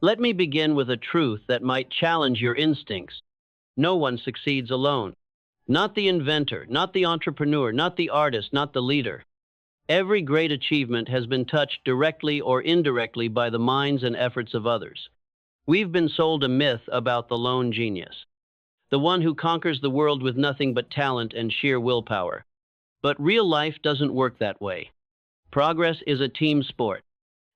Let me begin with a truth that might challenge your instincts. No one succeeds alone. Not the inventor, not the entrepreneur, not the artist, not the leader. Every great achievement has been touched directly or indirectly by the minds and efforts of others. We've been sold a myth about the lone genius, the one who conquers the world with nothing but talent and sheer willpower. But real life doesn't work that way. Progress is a team sport,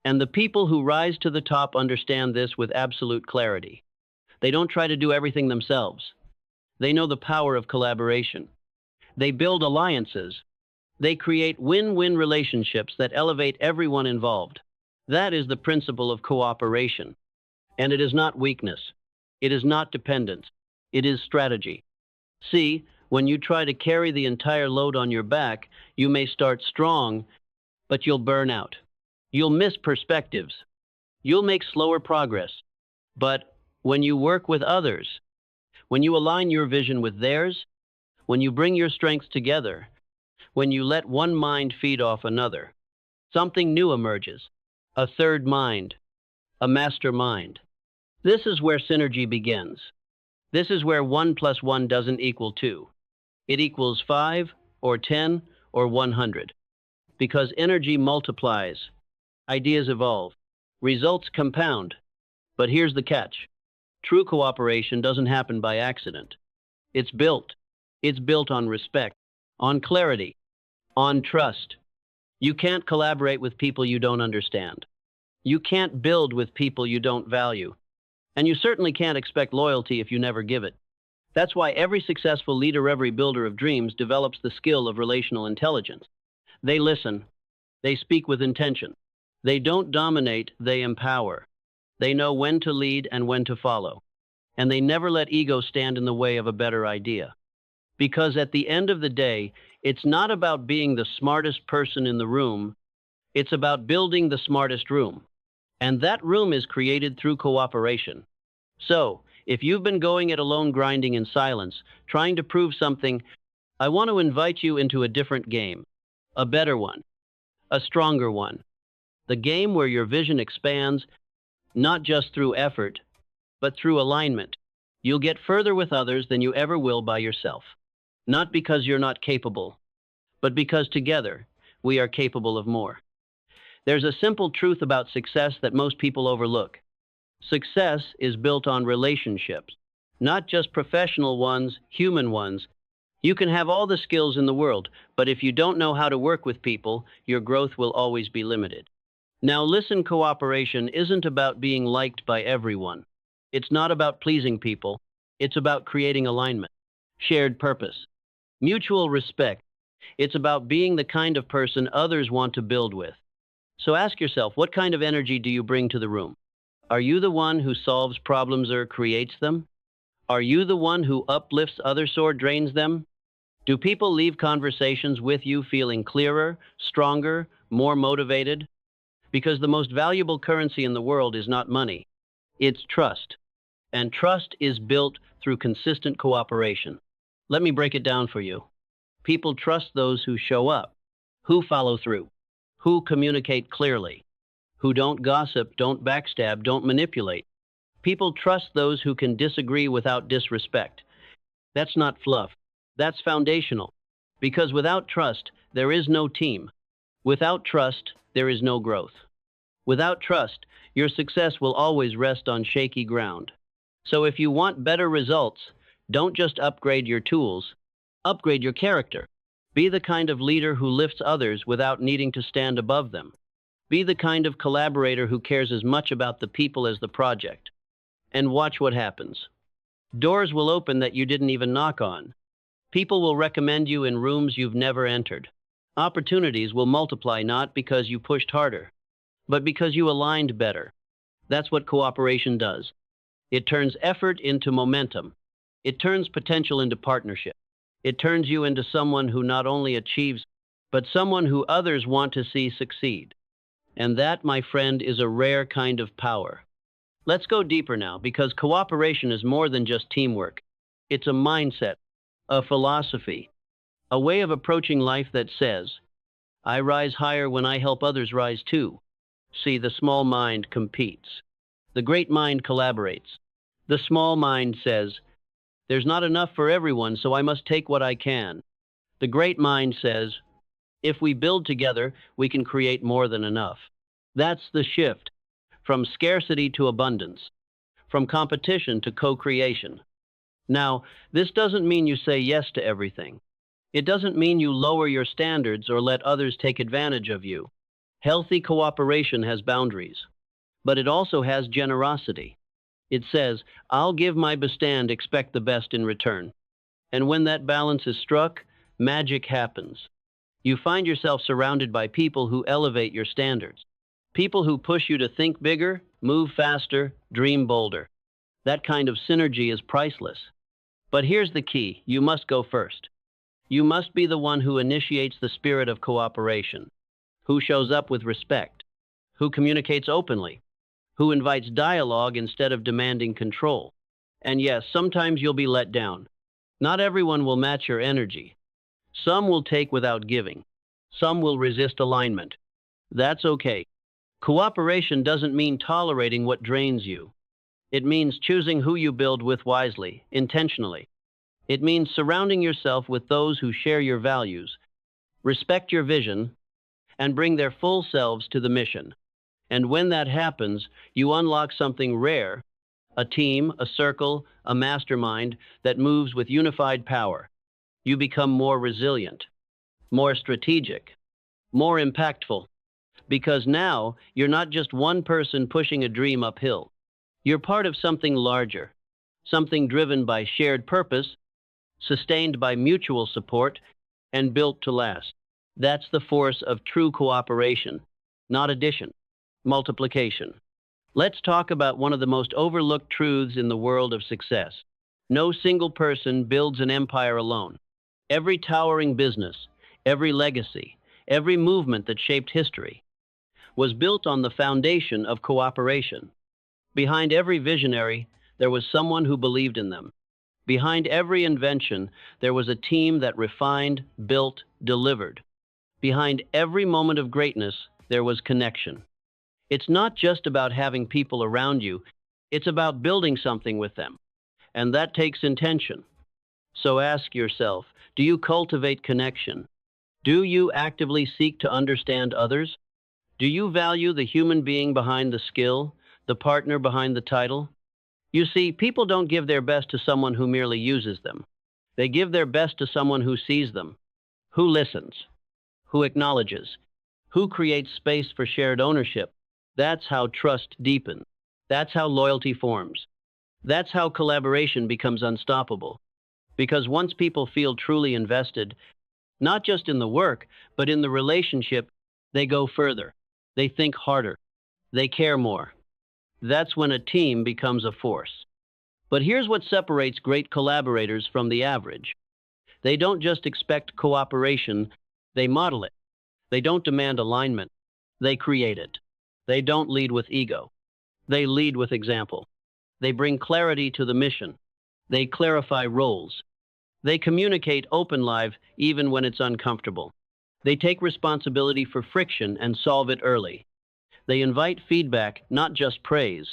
and the people who rise to the top understand this with absolute clarity. They don't try to do everything themselves. They know the power of collaboration. They build alliances. They create win-win relationships that elevate everyone involved. That is the principle of cooperation. And it is not weakness. It is not dependence. It is strategy. See, when you try to carry the entire load on your back, you may start strong, but you'll burn out. You'll miss perspectives. You'll make slower progress. But when you work with others, when you align your vision with theirs, when you bring your strengths together, when you let one mind feed off another, something new emerges, a third mind, a mastermind. This is where synergy begins. This is where 1 + 1 doesn't equal 2. It equals 5 or 10 or 100. Because energy multiplies, ideas evolve, results compound. But here's the catch. True cooperation doesn't happen by accident. It's built. It's built on respect, on clarity, on trust. You can't collaborate with people you don't understand. You can't build with people you don't value. And you certainly can't expect loyalty if you never give it. That's why every successful leader, every builder of dreams develops the skill of relational intelligence. They listen. They speak with intention. They don't dominate, they empower. They know when to lead and when to follow. And they never let ego stand in the way of a better idea. Because at the end of the day, it's not about being the smartest person in the room. It's about building the smartest room. And that room is created through cooperation. So, if you've been going it alone, grinding in silence, trying to prove something, I want to invite you into a different game. A better one. A stronger one. The game where your vision expands, not just through effort, but through alignment. You'll get further with others than you ever will by yourself. Not because you're not capable, but because together we are capable of more. There's a simple truth about success that most people overlook. Success is built on relationships, not just professional ones, human ones. You can have all the skills in the world, but if you don't know how to work with people, your growth will always be limited. Now listen, cooperation isn't about being liked by everyone. It's not about pleasing people. It's about creating alignment, shared purpose, mutual respect. It's about being the kind of person others want to build with. So ask yourself, what kind of energy do you bring to the room? Are you the one who solves problems or creates them? Are you the one who uplifts others or drains them? Do people leave conversations with you feeling clearer, stronger, more motivated? Because the most valuable currency in the world is not money. It's trust. And trust is built through consistent cooperation. Let me break it down for you. People trust those who show up, who follow through, who communicate clearly, who don't gossip, don't backstab, don't manipulate. People trust those who can disagree without disrespect. That's not fluff. That's foundational. Because without trust, there is no team. Without trust, there is no growth. Without trust, your success will always rest on shaky ground. So if you want better results, don't just upgrade your tools, upgrade your character. Be the kind of leader who lifts others without needing to stand above them. Be the kind of collaborator who cares as much about the people as the project. And watch what happens. Doors will open that you didn't even knock on. People will recommend you in rooms you've never entered. Opportunities will multiply not because you pushed harder, but because you aligned better. That's what cooperation does. It turns effort into momentum. It turns potential into partnership. It turns you into someone who not only achieves, but someone who others want to see succeed. And that, my friend, is a rare kind of power. Let's go deeper now, because cooperation is more than just teamwork. It's a mindset, a philosophy, a way of approaching life that says, I rise higher when I help others rise too. See, the small mind competes. The great mind collaborates. The small mind says, there's not enough for everyone, so I must take what I can. The great mind says, if we build together, we can create more than enough. That's the shift from scarcity to abundance, from competition to co-creation. Now, this doesn't mean you say yes to everything. It doesn't mean you lower your standards or let others take advantage of you. Healthy cooperation has boundaries, but it also has generosity. It says, I'll give my best and expect the best in return. And when that balance is struck, magic happens. You find yourself surrounded by people who elevate your standards. People who push you to think bigger, move faster, dream bolder. That kind of synergy is priceless. But here's the key, you must go first. You must be the one who initiates the spirit of cooperation, who shows up with respect, who communicates openly, who invites dialogue instead of demanding control. And yes, sometimes you'll be let down. Not everyone will match your energy. Some will take without giving. Some will resist alignment. That's okay. Cooperation doesn't mean tolerating what drains you. It means choosing who you build with wisely, intentionally. It means surrounding yourself with those who share your values, respect your vision, and bring their full selves to the mission. And when that happens, you unlock something rare, a team, a circle, a mastermind that moves with unified power. You become more resilient, more strategic, more impactful, because now you're not just one person pushing a dream uphill. You're part of something larger, something driven by shared purpose, sustained by mutual support, and built to last. That's the force of true cooperation, not addition, multiplication. Let's talk about one of the most overlooked truths in the world of success. No single person builds an empire alone. Every towering business, every legacy, every movement that shaped history was built on the foundation of cooperation. Behind every visionary, there was someone who believed in them. Behind every invention, there was a team that refined, built, delivered. Behind every moment of greatness, there was connection. It's not just about having people around you, it's about building something with them. And that takes intention. So ask yourself, do you cultivate connection? Do you actively seek to understand others? Do you value the human being behind the skill, the partner behind the title? You see, people don't give their best to someone who merely uses them. They give their best to someone who sees them, who listens, who acknowledges, who creates space for shared ownership. That's how trust deepens. That's how loyalty forms. That's how collaboration becomes unstoppable. Because once people feel truly invested, not just in the work, but in the relationship, they go further. They think harder. They care more. That's when a team becomes a force. But here's what separates great collaborators from the average. They don't just expect cooperation, they model it. They don't demand alignment, they create it. They don't lead with ego. They lead with example. They bring clarity to the mission. They clarify roles. They communicate open live even when it's uncomfortable. They take responsibility for friction and solve it early. They invite feedback, not just praise.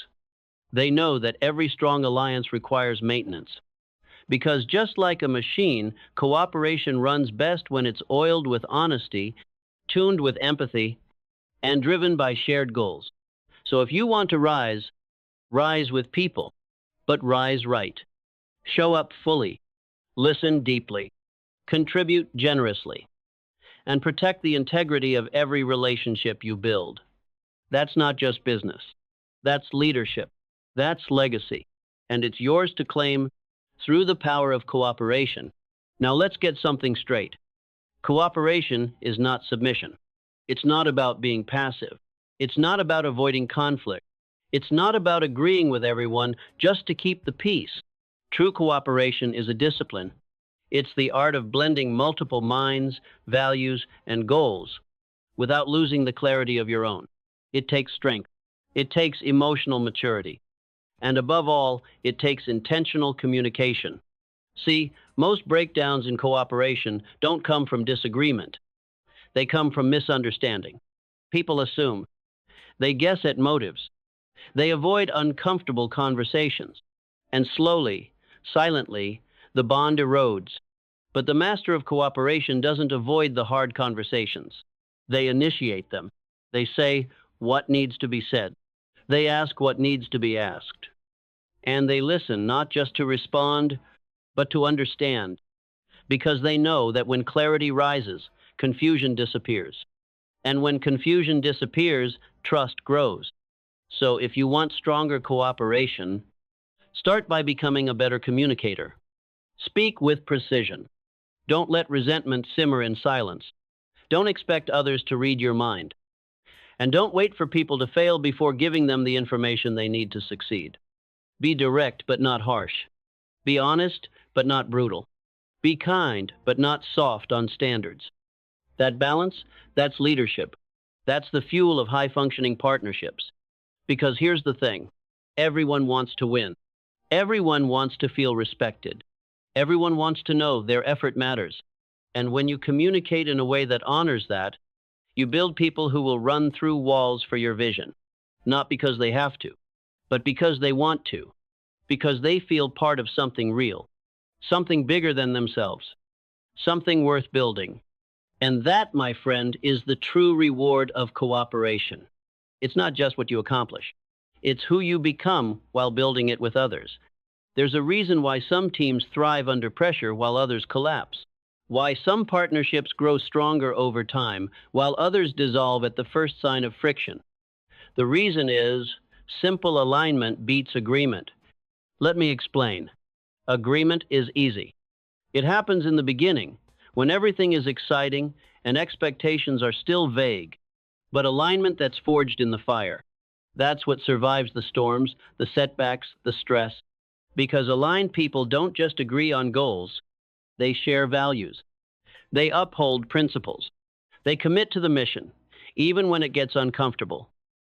They know that every strong alliance requires maintenance. Because just like a machine, cooperation runs best when it's oiled with honesty, tuned with empathy, and driven by shared goals. So if you want to rise, rise with people, but rise right. Show up fully, listen deeply, contribute generously, and protect the integrity of every relationship you build. That's not just business. That's leadership. That's legacy. And it's yours to claim through the power of cooperation. Now let's get something straight. Cooperation is not submission. It's not about being passive. It's not about avoiding conflict. It's not about agreeing with everyone just to keep the peace. True cooperation is a discipline. It's the art of blending multiple minds, values, and goals without losing the clarity of your own. It takes strength. It takes emotional maturity. And above all, it takes intentional communication. See, most breakdowns in cooperation don't come from disagreement. They come from misunderstanding. People assume. They guess at motives. They avoid uncomfortable conversations. And slowly, silently, the bond erodes. But the master of cooperation doesn't avoid the hard conversations. They initiate them. They say what needs to be said. They ask what needs to be asked. And they listen not just to respond, but to understand, because they know that when clarity rises, confusion disappears. And when confusion disappears, trust grows. So if you want stronger cooperation, start by becoming a better communicator. Speak with precision. Don't let resentment simmer in silence. Don't expect others to read your mind. And don't wait for people to fail before giving them the information they need to succeed. Be direct but not harsh. Be honest but not brutal. Be kind but not soft on standards. That balance, that's leadership. That's the fuel of high-functioning partnerships. Because here's the thing, everyone wants to win. Everyone wants to feel respected. Everyone wants to know their effort matters. And when you communicate in a way that honors that, you build people who will run through walls for your vision. Not because they have to, but because they want to. Because they feel part of something real. Something bigger than themselves. Something worth building. And that, my friend, is the true reward of cooperation. It's not just what you accomplish. It's who you become while building it with others. There's a reason why some teams thrive under pressure while others collapse. Why some partnerships grow stronger over time while others dissolve at the first sign of friction. The reason is simple alignment beats agreement. Let me explain. Agreement is easy. It happens in the beginning, when everything is exciting and expectations are still vague. But alignment that's forged in the fire, that's what survives the storms, the setbacks, the stress. Because aligned people don't just agree on goals, they share values. They uphold principles. They commit to the mission, even when it gets uncomfortable.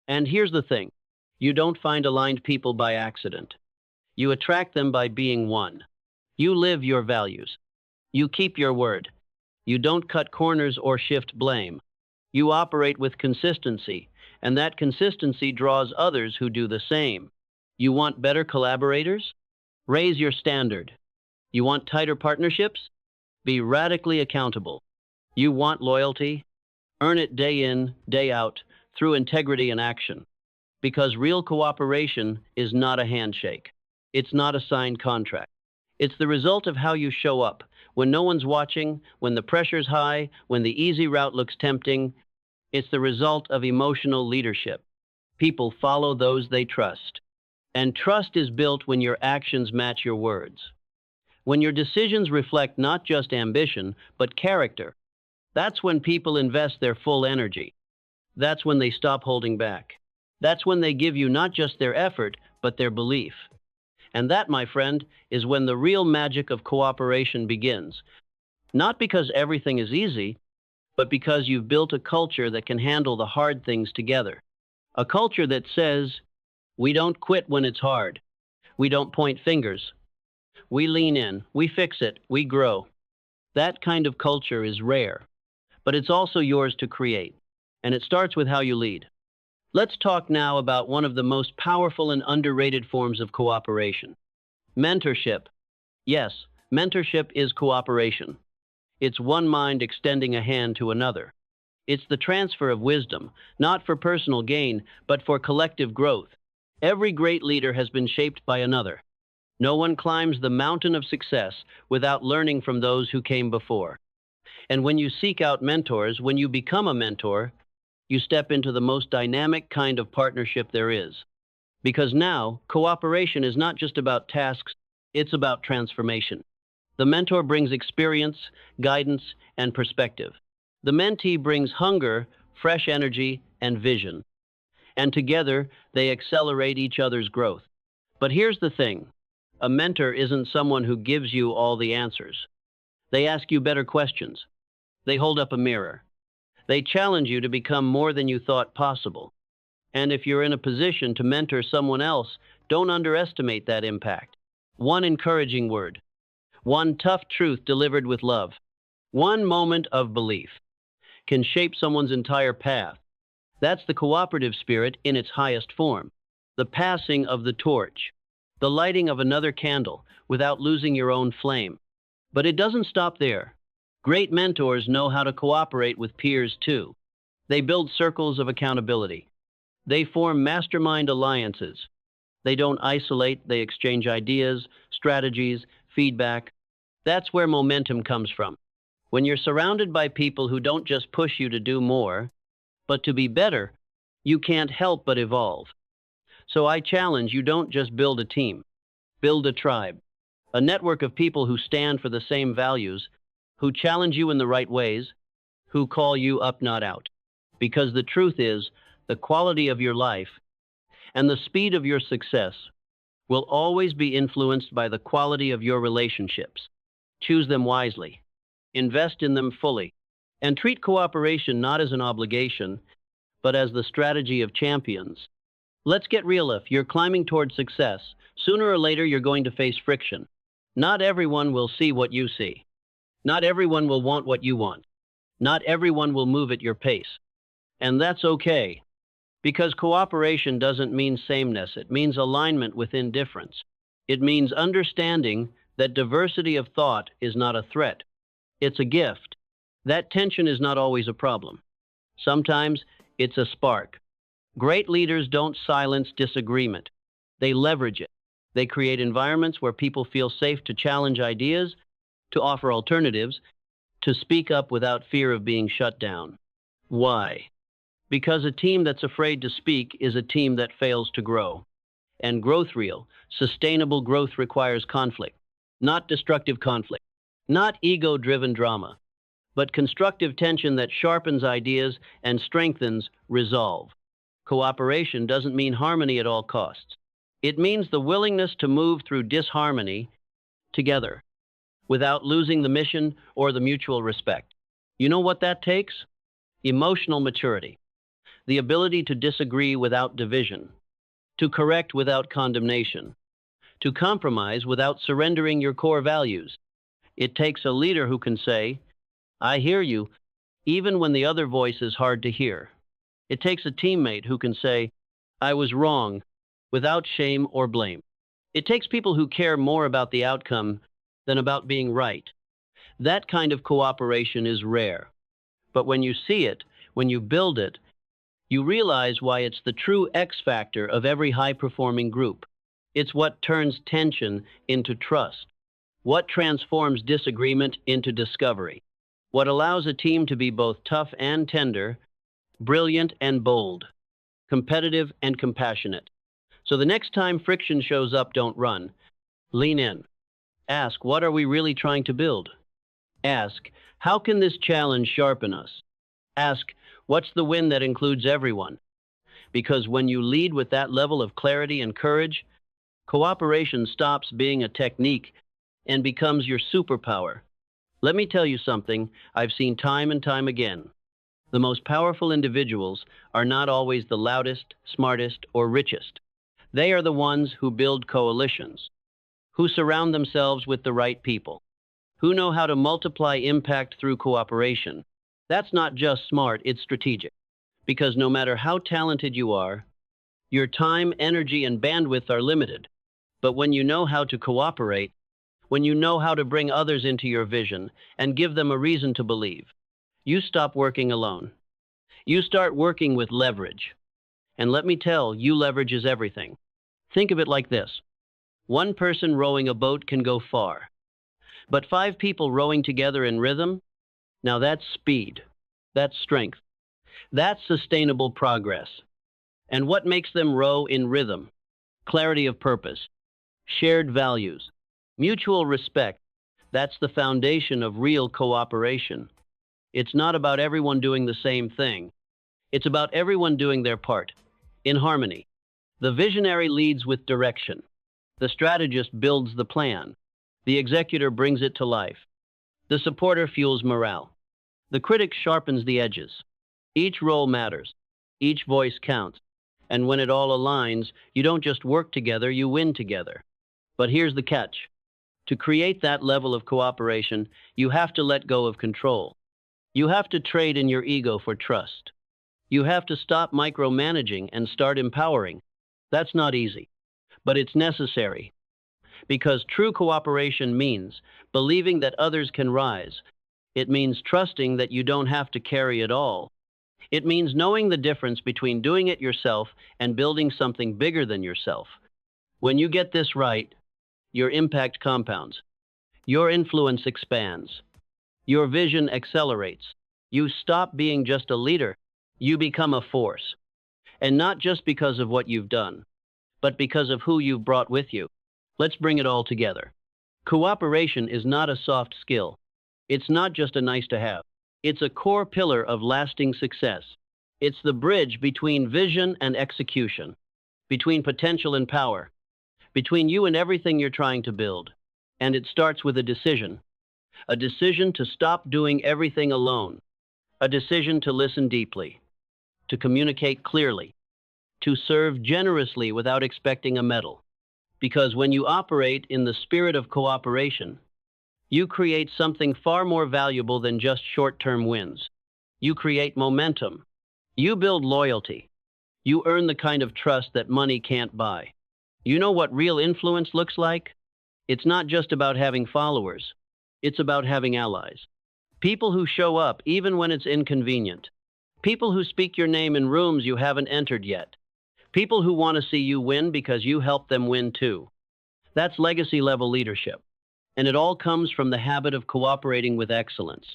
And here's the thing, you don't find aligned people by accident. You attract them by being one. You live your values. You keep your word. You don't cut corners or shift blame. You operate with consistency, and that consistency draws others who do the same. You want better collaborators? Raise your standard. You want tighter partnerships? Be radically accountable. You want loyalty? Earn it day in, day out, through integrity and action. Because real cooperation is not a handshake. It's not a signed contract. It's the result of how you show up, when no one's watching, when the pressure's high, when the easy route looks tempting. It's the result of emotional leadership. People follow those they trust. And trust is built when your actions match your words. When your decisions reflect not just ambition, but character. That's when people invest their full energy. That's when they stop holding back. That's when they give you not just their effort, but their belief. And that, my friend, is when the real magic of cooperation begins. Not because everything is easy, but because you've built a culture that can handle the hard things together. A culture that says, we don't quit when it's hard. We don't point fingers. We lean in, we fix it, we grow. That kind of culture is rare, but it's also yours to create. And it starts with how you lead. Let's talk now about one of the most powerful and underrated forms of cooperation. Mentorship. Yes, mentorship is cooperation. It's one mind extending a hand to another. It's the transfer of wisdom, not for personal gain, but for collective growth. Every great leader has been shaped by another. No one climbs the mountain of success without learning from those who came before. And when you seek out mentors, when you become a mentor, you step into the most dynamic kind of partnership there is. Because now, cooperation is not just about tasks, it's about transformation. The mentor brings experience, guidance, and perspective. The mentee brings hunger, fresh energy, and vision. And together, they accelerate each other's growth. But here's the thing. A mentor isn't someone who gives you all the answers. They ask you better questions. They hold up a mirror. They challenge you to become more than you thought possible. And if you're in a position to mentor someone else, don't underestimate that impact. One encouraging word. One tough truth delivered with love. One moment of belief can shape someone's entire path. That's the cooperative spirit in its highest form. the passing of the torch, the lighting of another candle without losing your own flame. But it doesn't stop there. Great mentors know how to cooperate with peers too. They build circles of accountability. They form mastermind alliances. They don't isolate, they exchange ideas, strategies, feedback. That's where momentum comes from. When you're surrounded by people who don't just push you to do more, but to be better, you can't help but evolve. So I challenge you, don't just build a team. Build a tribe. A network of people who stand for the same values, who challenge you in the right ways, who call you up, not out. Because the truth is, the quality of your life and the speed of your success will always be influenced by the quality of your relationships. Choose them wisely. Invest in them fully. And treat cooperation not as an obligation, but as the strategy of champions. Let's get real. If you're climbing toward success, sooner or later you're going to face friction. Not everyone will see what you see. Not everyone will want what you want. Not everyone will move at your pace. And that's okay. Because cooperation doesn't mean sameness. It means alignment within difference. It means understanding that diversity of thought is not a threat. It's a gift. That tension is not always a problem. Sometimes it's a spark. Great leaders don't silence disagreement. They leverage it. They create environments where people feel safe to challenge ideas, to offer alternatives, to speak up without fear of being shut down. Why? Because a team that's afraid to speak is a team that fails to grow. And real, sustainable growth requires conflict, not destructive conflict, not ego-driven drama, but constructive tension that sharpens ideas and strengthens resolve. Cooperation doesn't mean harmony at all costs. It means the willingness to move through disharmony together without losing the mission or the mutual respect. You know what that takes? Emotional maturity, the ability to disagree without division, to correct without condemnation, to compromise without surrendering your core values. It takes a leader who can say, "I hear you," even when the other voice is hard to hear. It takes a teammate who can say, "I was wrong," without shame or blame. It takes people who care more about the outcome than about being right. That kind of cooperation is rare. But when you see it, when you build it, you realize why it's the true X factor of every high-performing group. It's what turns tension into trust, what transforms disagreement into discovery, what allows a team to be both tough and tender, brilliant and bold, competitive and compassionate. So the next time friction shows up, don't run. Lean in. Ask, what are we really trying to build? Ask, how can this challenge sharpen us? Ask, what's the win that includes everyone? Because when you lead with that level of clarity and courage, cooperation stops being a technique and becomes your superpower. Let me tell you something I've seen time and time again. The most powerful individuals are not always the loudest, smartest, or richest. They are the ones who build coalitions, who surround themselves with the right people, who know how to multiply impact through cooperation. That's not just smart, it's strategic. Because no matter how talented you are, your time, energy, and bandwidth are limited. But when you know how to cooperate, when you know how to bring others into your vision and give them a reason to believe, you stop working alone. You start working with leverage. And let me tell you, leverage is everything. Think of it like this. One person rowing a boat can go far. But 5 people rowing together in rhythm, now that's speed, that's strength, that's sustainable progress. And what makes them row in rhythm? Clarity of purpose, shared values, mutual respect. That's the foundation of real cooperation. It's not about everyone doing the same thing. It's about everyone doing their part, in harmony. The visionary leads with direction. The strategist builds the plan. The executor brings it to life. The supporter fuels morale. The critic sharpens the edges. Each role matters. Each voice counts. And when it all aligns, you don't just work together, you win together. But here's the catch. To create that level of cooperation, you have to let go of control. You have to trade in your ego for trust. You have to stop micromanaging and start empowering. That's not easy, but it's necessary because true cooperation means believing that others can rise. It means trusting that you don't have to carry it all. It means knowing the difference between doing it yourself and building something bigger than yourself. When you get this right, your impact compounds, your influence expands, your vision accelerates. You stop being just a leader, you become a force. And not just because of what you've done, but because of who you've brought with you. Let's bring it all together. Cooperation is not a soft skill. It's not just a nice to have. It's a core pillar of lasting success. It's the bridge between vision and execution, between potential and power, between you and everything you're trying to build. And it starts with a decision to stop doing everything alone, a decision to listen deeply, to communicate clearly, to serve generously without expecting a medal. Because when you operate in the spirit of cooperation, you create something far more valuable than just short-term wins. You create momentum. You build loyalty. You earn the kind of trust that money can't buy. You know what real influence looks like? It's not just about having followers. It's about having allies. People who show up even when it's inconvenient. People who speak your name in rooms you haven't entered yet. People who want to see you win because you help them win too. That's legacy-level leadership. And it all comes from the habit of cooperating with excellence.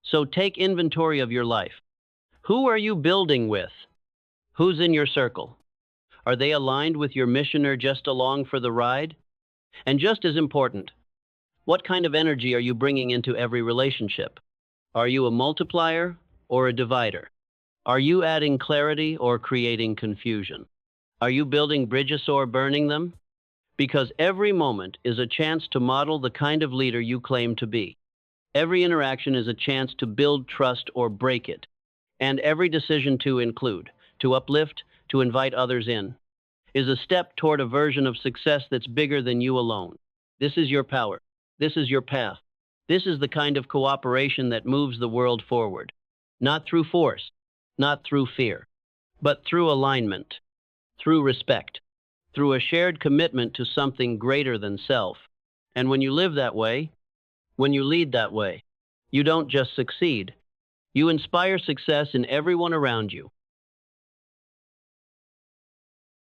So take inventory of your life. Who are you building with? Who's in your circle? Are they aligned with your mission or just along for the ride? And just as important, what kind of energy are you bringing into every relationship? Are you a multiplier or a divider? Are you adding clarity or creating confusion? Are you building bridges or burning them? Because every moment is a chance to model the kind of leader you claim to be. Every interaction is a chance to build trust or break it. And every decision to include, to uplift, to invite others in, is a step toward a version of success that's bigger than you alone. This is your power. This is your path. This is the kind of cooperation that moves the world forward. Not through force, not through fear, but through alignment, through respect, through a shared commitment to something greater than self. And when you live that way, when you lead that way, you don't just succeed. You inspire success in everyone around you.